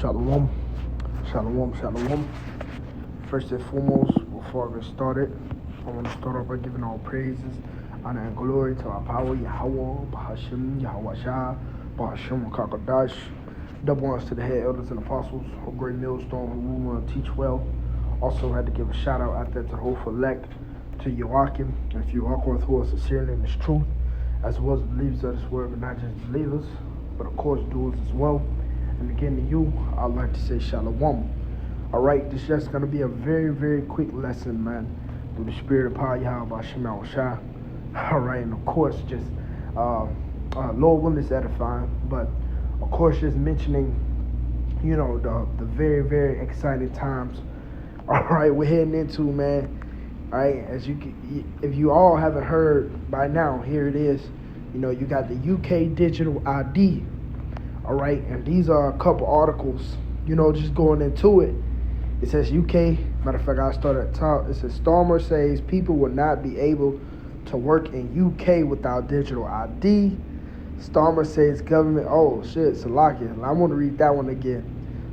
Shalom, shalom, shalom. First and foremost, before I get started, I want to start off by giving all praises, honor, and glory to our power, Yahawah, bahasham, Yahawashi, Rawchaa Qadash. Double honors to the head elders and apostles, whole great millstone who rule and teach well. Also had to give a shout out there to the whole elect, to Yahawashi, and if you walk with who are sincerely in this truth, as well as believers of this word, but not just believers, but of course doers as well. And again to you, I'd like to say shalom. Alright, this is just going to be a very, very quick lesson, man, through the spirit of power, Yahawashi. Alright, and of course, just, Lord willing, is edifying, but of course, just mentioning, you know, the very, very exciting times, alright, we're heading into, man. Alright, if you all haven't heard by now, here it is. You know, you got the UK digital ID. Alright, and these are a couple articles, you know, just going into it. It says UK, matter of fact, I started at the top. It says Starmer says people will not be able to work in UK without digital ID. Starmer says government, oh shit, Salakia. I want to read that one again.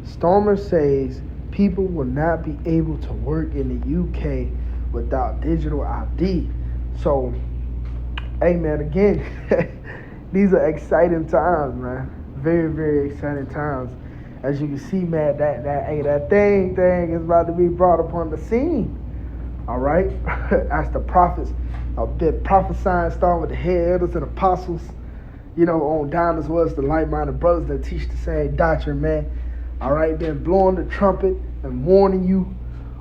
Starmer says people will not be able to work in the UK without digital ID. So, hey man, again, these are exciting times, man. Very, very exciting times. As you can see, man, that thing is about to be brought upon the scene. All right, as the prophets have been prophesying, starting with the head elders and apostles, you know, on down as well as the like-minded brothers that teach the same doctrine, man. All right, been blowing the trumpet and warning you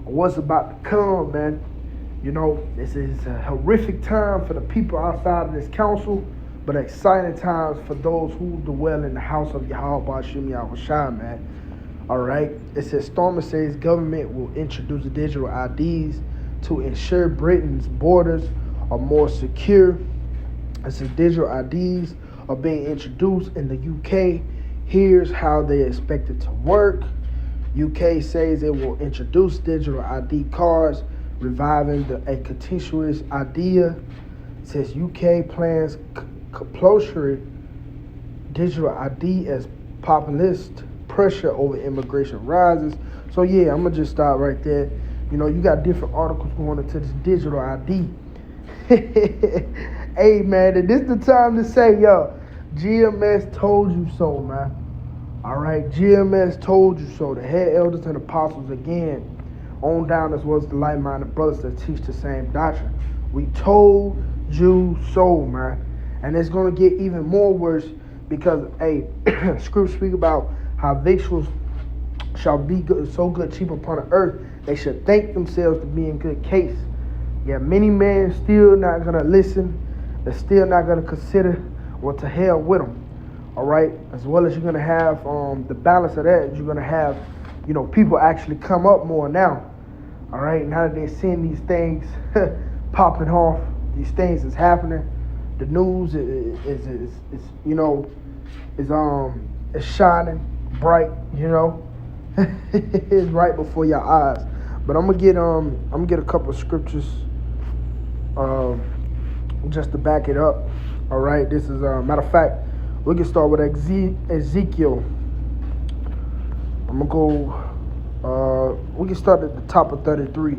of what's about to come, man. You know, this is a horrific time for the people outside of this council, but exciting times for those who dwell in the house of Yahawashi, man. All right. It says Starmer says government will introduce digital IDs to ensure Britain's borders are more secure. It says digital IDs are being introduced in the UK. Here's how they expect it to work. UK says it will introduce digital ID cards, reviving a contentious idea. It says UK plans compulsory digital ID as populist pressure over immigration rises. So yeah, I'm gonna just stop right there. You know, you got different articles going into this digital ID. Hey man, and this is the time to say, yo, GMS told you so, man. All right, GMS told you so. The head elders and apostles again, on down as well as the like-minded brothers that teach the same doctrine. We told you so, man. And it's going to get even more worse because, hey, scriptures speak about how victuals shall be good, so good, cheap upon the earth, they should thank themselves to be in good case. Yeah, many men still not going to listen. They're still not going to consider, well, to hell with them. All right? As well as you're going to have the balance of that, you're going to have, you know, people actually come up more now. All right? Now that they're seeing these things popping off, these things is happening. The news is you know, is shining bright, you know. It's right before your eyes. But I'm gonna get a couple of scriptures just to back it up. All right, this is matter of fact, we can start with Ezekiel. I'm gonna go. We can start at the top of 33.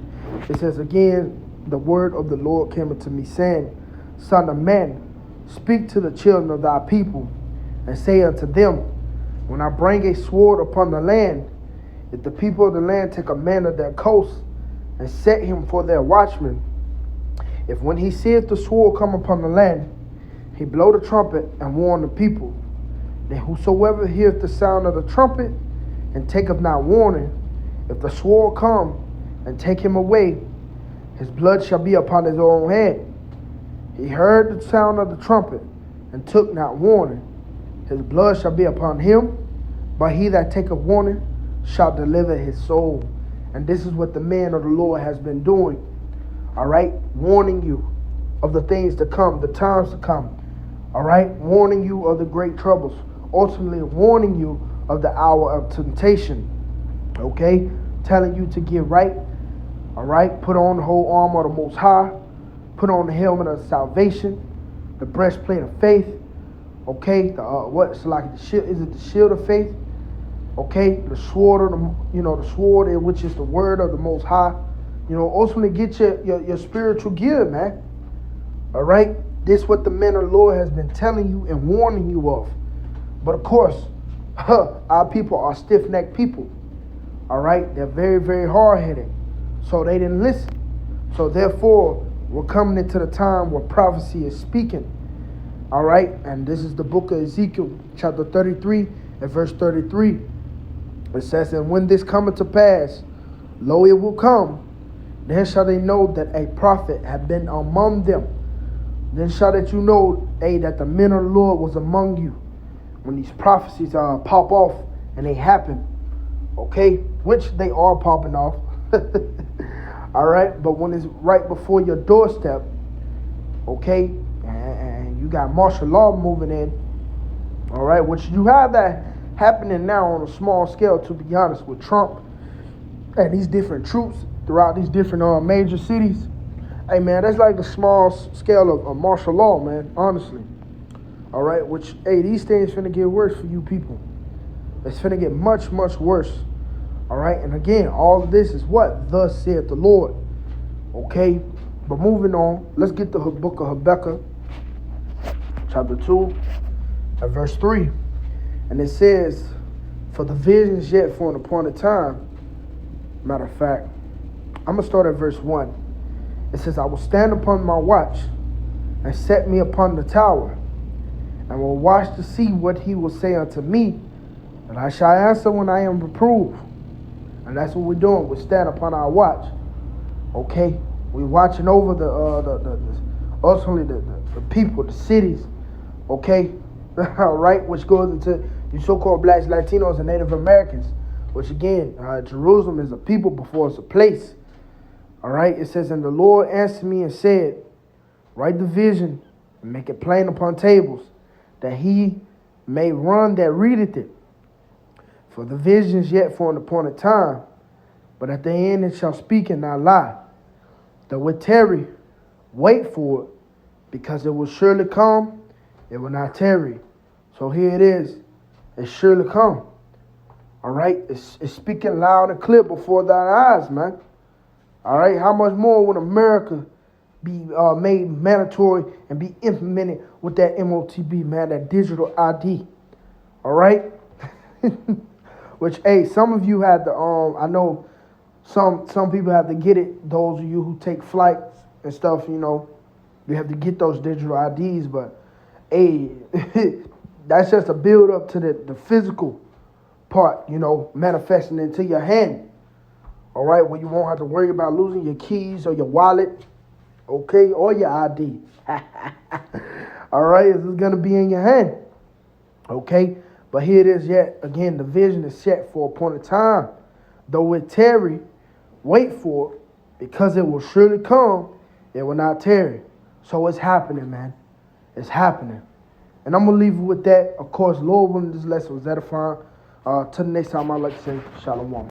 It says, again, the word of the Lord came unto me, saying, Son of man, speak to the children of thy people, and say unto them, when I bring a sword upon the land, if the people of the land take a man of their coast, and set him for their watchman, if when he seeth the sword come upon the land, he blow the trumpet and warn the people, then whosoever heareth the sound of the trumpet, and taketh not warning, if the sword come and take him away, his blood shall be upon his own head. He heard the sound of the trumpet, and took not warning. His blood shall be upon him, but he that taketh warning shall deliver his soul. And this is what the man of the Lord has been doing. All right? Warning you of the things to come, the times to come. All right? Warning you of the great troubles. Ultimately warning you of the hour of temptation. Okay? Telling you to get right. All right? Put on the whole armor of the Most High. Put on the helmet of salvation, the breastplate of faith. Okay, what's like the shield? Is it the shield of faith? Okay, the sword of the sword, which is the word of the Most High. Ultimately get your spiritual gear, man. All right, this is what the man of the Lord has been telling you and warning you of. But of course, our people are stiff-necked people. All right, they're very, very hard-headed, so they didn't listen. So therefore, we're coming into the time where prophecy is speaking. All right, and this is the book of Ezekiel, chapter 33 and verse 33. It says, "And when this cometh to pass, lo, it will come, then shall they know that a prophet had been among them. Then shall that you know, that the men of the Lord was among you." When these prophecies pop off and they happen, okay, which they are popping off, all right, but when it's right before your doorstep, okay, and you got martial law moving in, all right, which you have that happening now on a small scale, to be honest, with Trump and these different troops throughout these different major cities. Hey, man, that's like a small scale of martial law, man, honestly. All right, which, these things finna get worse for you people. It's finna get much, much worse. All right, and again, all of this is what? Thus saith the Lord. Okay, but moving on, let's get to the book of Habakkuk, chapter 2, and verse 3. And it says, "For the visions yet for an appointed time." Matter of fact, I'm going to start at verse 1. It says, "I will stand upon my watch and set me upon the tower, and will watch to see what he will say unto me, and I shall answer when I am reproved." And that's what we're doing. We stand upon our watch. Okay? We're watching over ultimately the people, the cities. Okay? All right? Which goes into you so-called blacks, Latinos, and Native Americans. Which again, Jerusalem is a people before it's a place. All right? It says, "And the Lord answered me and said, Write the vision and make it plain upon tables, that he may run that readeth it. For the vision is yet for an appointed time, but at the end it shall speak and not lie. Though it tarry, wait for it, because it will surely come, it will not tarry." So here it is. It surely come. All right? It's speaking loud and clear before thine eyes, man. All right? How much more would America be made mandatory and be implemented with that MOTB, man, that digital ID? All right? Which, some of you had to, I know some people have to get it. Those of you who take flights and stuff, you have to get those digital IDs. But, that's just a build up to the physical part, manifesting into your hand. All right, where you won't have to worry about losing your keys or your wallet, okay, or your ID. All right, it's going to be in your hand. Okay, but here it is yet. Again, the vision is set for a point of time. Though it tarry, wait for it, because it will surely come, it will not tarry. So it's happening, man. It's happening. And I'm going to leave you with that. Of course, Lord willing, this lesson was edifying. Till the next time, I'd like to say shalom.